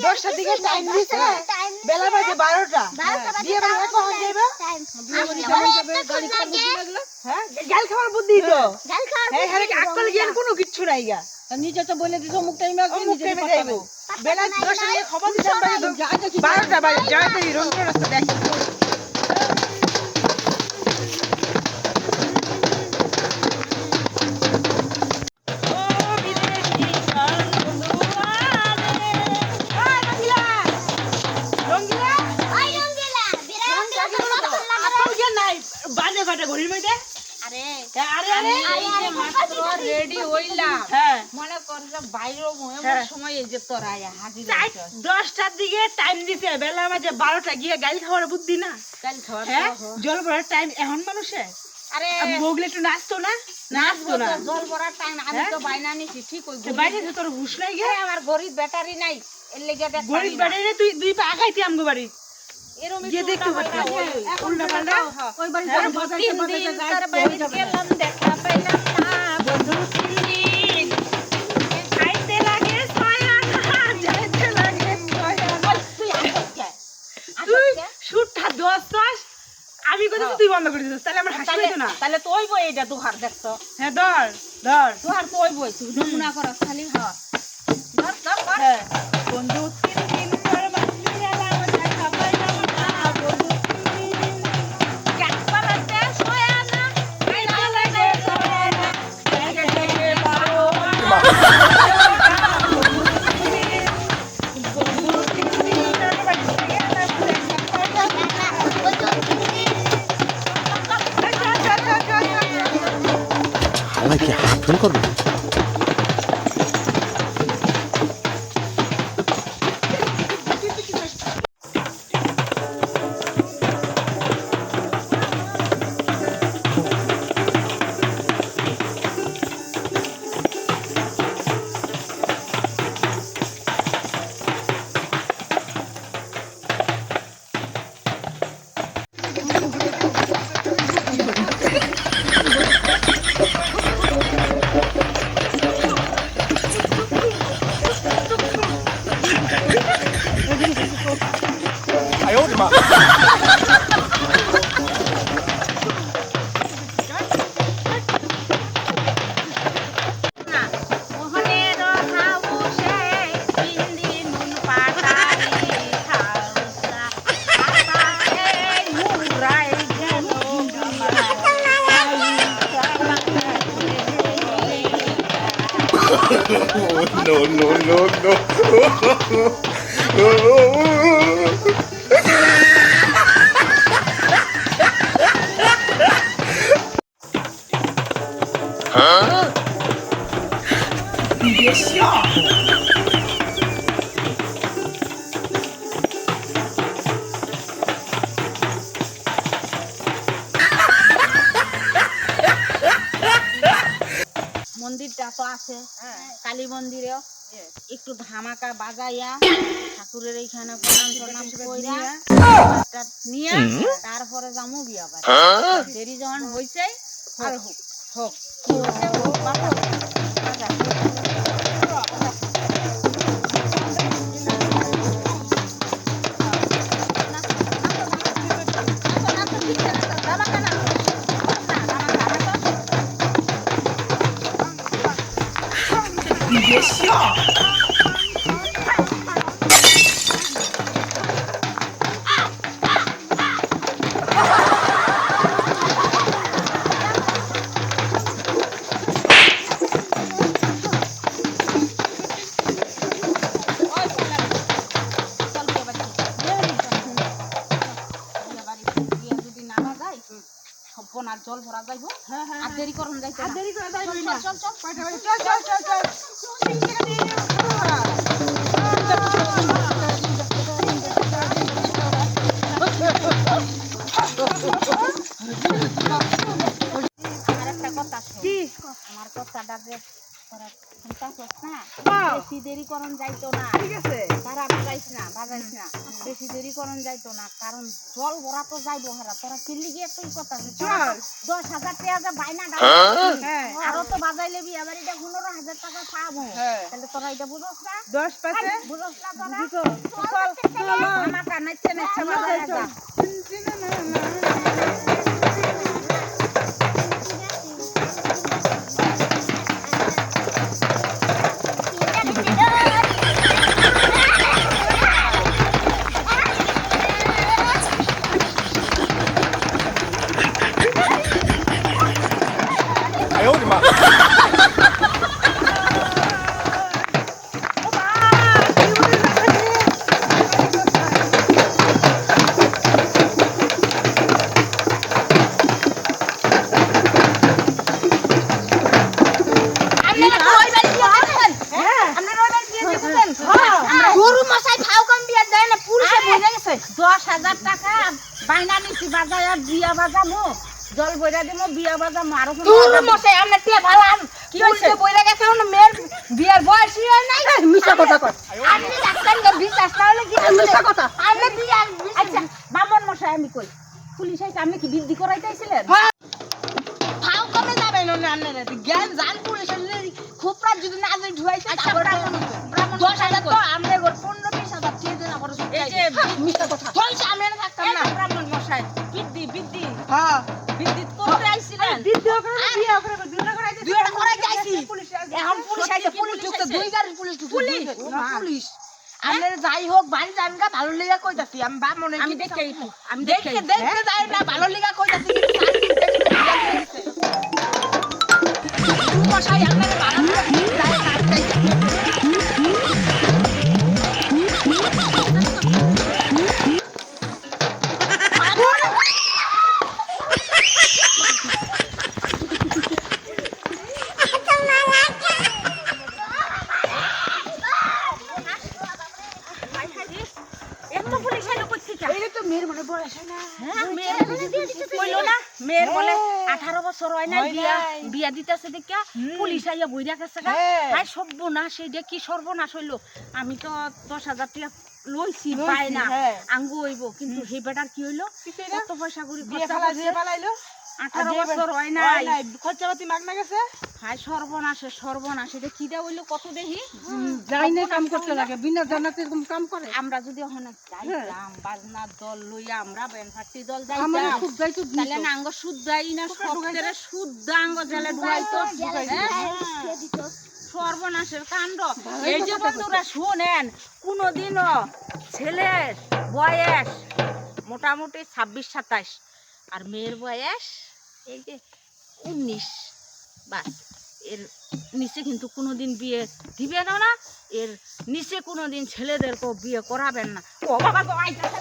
10টার দিকে টাইম দিছে বেলা বাজে 12টা বিয়ে বাড়ি কখন যাইবা হ্যাঁ গাল খাওয়ার বুদ্ধি তো হ্যাঁ হ্যাঁ আকল জ্ঞান কোনো কিচ্ছু নাই গা নিজে তো বলে দিছো মুখ টাইমে যাইবো বেলা 10টার দিকে খবর দিছেন 12টা বাজে যাইতে রংপুর রাস্তা দেখি রেডি হইলাম মনে কর বাইরে সময় এই যে তোরা হাজির 10টার দিকে টাইম দিছে বেলা বাজে 12টা গিয়ে গাল খাওয়ার বুদ্ধি না গাল খাওয়ার জল ভরার টাইম এখন মানুষে আরে বগলে একটু নাচতো না নাচতো না জল ভরার টাইম আমি তো বাইনা নিছি ঠিক ওই বাইরে তোর হুশ নাই গে আমার গরিব ব্যাটারি নাই এর লাগি দেখ গরিব ব্যাটারি তুই দুই পা আগাইতি আমগো বাড়ি এরকম গিয়ে দেখতে পারতি উল্টা পাল্টা ওই বাড়ি তার বাড়ি গেলাম দেখা পাইলাম না বন্ধু তিন খাইতে লাগে ছয়া না যাইতে লাগে ছয়া না তুই শুটটা 10 আমি কইছি তুই বন্ধ করে দিছিস তাহলে আমার হাসি হইতো না তাহলে তুই বই এটা দুহার দেখতো হ্যাঁ ধর ধর দুহার তুই বই তুই নমুনা করস খালি ধর ধর ধর হ্যাঁ বন্ধু তিন পর মাসি গেলাম দেখা পাইলাম না বন্ধু তিন কাটপালাতে ছয়া না খাইতে লাগে ছয়া না দেখে দেখে বারো কি হাত ফোন করবো no, no, no, no. Huh? মন্দিরটা তো আছে কালী মন্দিরে একটু ধামাকা বাজাইয়া ঠাকুরের এইখানে প্রণাম প্রণাম কইরা নিয়ে তারপরে যামু বিয়া বাড়ি দেরি যখন হইছে আর হোক হোক কি হইছে হোক বাবা你别笑。জল ভরা যাইব আর দেরি করুন যাইতে আর দেরি করে যাইব চল চল চল চল চল চল আরেকটা কথা কি আমার কথাটা যে তোরা শুনতাছস না? হ্যাঁ। বেশি দেরি করন যাইতো না। ঠিক আছে তারা বাজাইস না। বেশি দেরি করন যাইতো না, কারণ জল ভরা তো যাইবো হারা। তোরা কিল্লি গিয়ে তুই কথা আছে। চল। 10,000 টাকা যে বাইনা ডাল। হ্যাঁ আরো তো বাজাইলে বিয়া বাড়িটা 15,000 টাকা পাবো। হ্যাঁ। তাহলে তোরা এটা বুঝছ না? 10 পাশে বুঝছ না তোরা? বুঝো। চল আমাকে নাচছে নাচছে বাজায় যা। গরু মশাই খাও কম বিয়া দেয় না, পুলিশে বুঝে গেছে। 10,000 টাকা বাইনা নিছি বাজায় বিয়া বাজামো, জল বইরা দিমো, বিয়া বাজামো। আরো গরু মশাই আমরা টিয়া ভালাম কি হইছে? বইরা গেছে না মেয়ের বিয়ার বয়সই হয় নাই। মিছা কথা কয়। আপনি ডাক্তার কে বিশ্বাস না হলে কি মিছা কথা? আমরা বিয়া আচ্ছা বামন মশাই আমি কই পুলিশ আইছে, আপনি কি বৃদ্ধি করাইতেছিলেন? খাও কমে যাবে না আপনারা জ্ঞান জান পুলিশের খুব রাত যদি না যাই ঢুয়াইছে। আচ্ছা ব্রাহ্মণ 10,000 তো আমরা 15-20,000 দিয়ে দেন আবার। এই যে মিথ্যা কথা হইছে, আমি না থাকতাম না। ব্রাহ্মণ মশাই বৃদ্ধি হ্যাঁ বিদ্যুৎ করতে আইছিলেন। বিদ্যুৎ করে বিয়ে করে দুইটা করাইতে দুইটা করাইতে আইছি। পুলিশ এখন পুলিশ আইছে, পুলিশ ঢুকতে দুই গাড়ির পুলিশ ঢুকতে। পুলিশ আপনারা যাই হোক বাড়ি যান গা, ভালো লেগা কইতাছি আমি বা মনে আমি দেখে আমি দেখে যাই না, ভালো লেগা কইতাছি কিন্তু মশাই আপনারা ভালো লেগা যায় না মেয়ের বলে 18 বছর হয় না, বিয়া দিতেছে দেখা পুলিশ আইয়া বইরা গেছে গা। তাই সর্বনাশ, এইটা কি সর্বনাশ হইলো। আমি তো 10,000 টাকা লইছি পাই না আঙ্গু হইব, কিন্তু হে বেটার কি হইলো? কত পয়সা করে খরচা করছে, 18 বছর হয় না, খরচাপাতি মাগনা গেছে। হাই সর্বনাশ এটা কি দা হইলো কত দেখি। যাই না কাম করতে লাগে, বিনা জানাতে এরকম কাম করে। আমরা যদি ওখানে যাইতাম বাজনা দল লইয়া, আমরা বেনফাটি দল আমরা যাইতাম, খুব যাইতো তাহলে না আঙ্গ শুদ্ধাই না সপ্তাহে শুদ্ধ আঙ্গ জেলে ঢুকাইতো। সর্বনাশের কাণ্ড। এই যে বন্ধুরা শুনেন, কোনদিনও ছেলের বয়স মোটামুটি 26-27 আর মেয়ের বয়স এই যে 19, বাস এর নিচে কিন্তু কোনোদিন বিয়ে দিবেন না, এর নিচে কোনোদিন ছেলেদেরকেও বিয়ে করাবেন না। ও বাবা গো আইতাছে